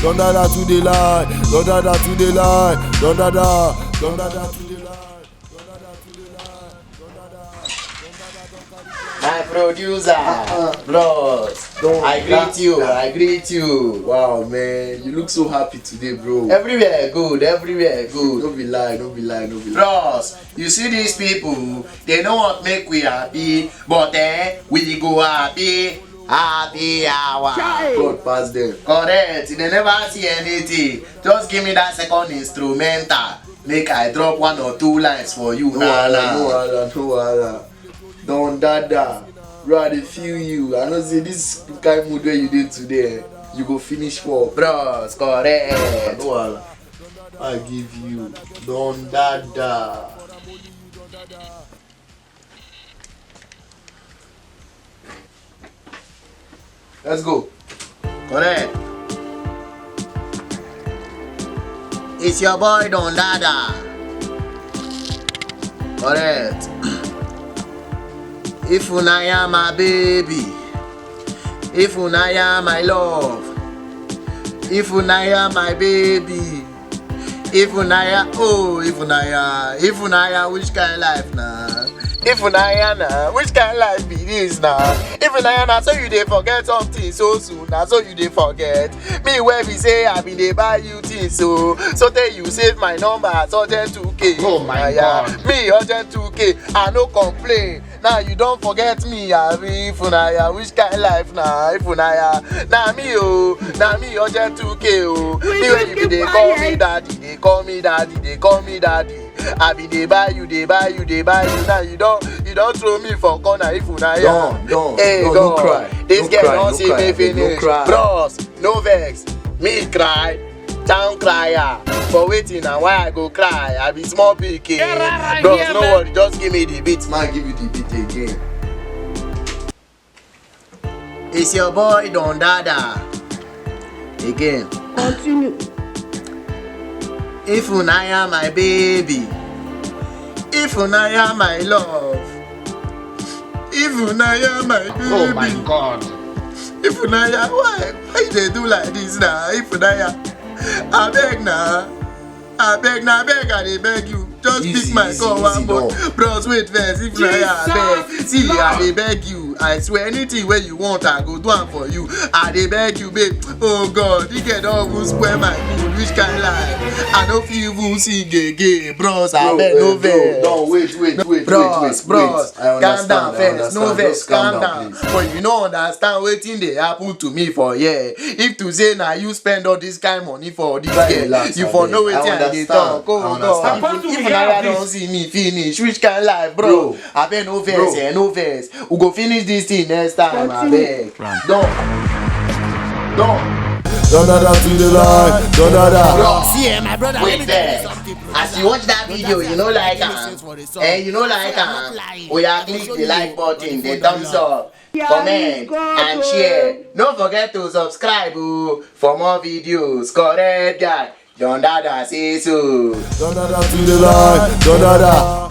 Don Dada to the line, Don Dada to the line, Don Dada, Don Dada to the line, Don Dada to the line, Don Dada, Don Dada don't carry. My producer, bros, I greet you. Wow, man, you look so happy today, bro. Everywhere good. Don't be lying. Bros, you see these people, they don't want make we happy, but we go happy hour. God pass them. Correct, they never see anything. Just give me that second instrumental. Make I drop 1 or 2 lines for you. No wahala. Don Dada, bro, I dey feel you. I know say this kind mood where you did today, you go finish for. Bros, correct. No wahala. I give you Don Dada. Let's go. Correct. It's your boy Don Dada. Correct. If Unaya my baby, if Unaya my love, if Unaya my baby, if Unaya which kind life nah? If Unaya nah, which kind life be this nah? If Unaya nah, so you dey forget something so soon, nah so you dey forget. Me where we say I been dey buy you things so tell you save my number as urgent 2K. Oh my God. Me urgent 2K, I no complain. Now you don't forget me, abi. If Unaya, which kind life nah? If Unaya, nah me urgent 2K oh. Me when you dey call me daddy, they call me daddy. I be dey buy you. Now you don't throw me for corner. If Unaya, Don't cry. This girl don't see me Don't finish. cry. Bros, no vex. Me cry, town crier. For waiting and why I go cry. I be small pikin. Bros, no worry, just give me the beat. Man, give you the beat again. It's your boy Don Dada. Again. Continue. If Unaya my baby, if Unaya my love, if Unaya my baby. Oh my God. If Unaya, why they do like this now? If Unaya, I beg you. Just Easy, pick my easy, call one easy, more. no. Bros, wait first. If Unaya, I beg. See, I dey beg you. I swear anything where you want, I go do am for you. I dey beg you, babe. Oh God, you get all who spoil my mood. Which kind life? I no fit even sing again. Bros, I beg no vex. No, wait. Bros, I calm down understand, first, no vex, Just calm down. please. But you no understand wetin dey happen to me for here. If to say na you spend all this kind money for this Try girl, relax, you for abeg. know wetin I dey talk. I Oh understand. God, if If Unaya this- don see me finish, which kind life, bro? Abeg no vex, no vex. We go finish this thing next time, abeg. Don. Don Dada to the line, Don Dada. See, my brother, wait there. As you watch that video, you know like am. Oh yeah, click the like button, the thumbs up, comment and share. Don't forget to subscribe for more videos. Correct guy. Don Dada say so. Don Dada to the line, Don Dada.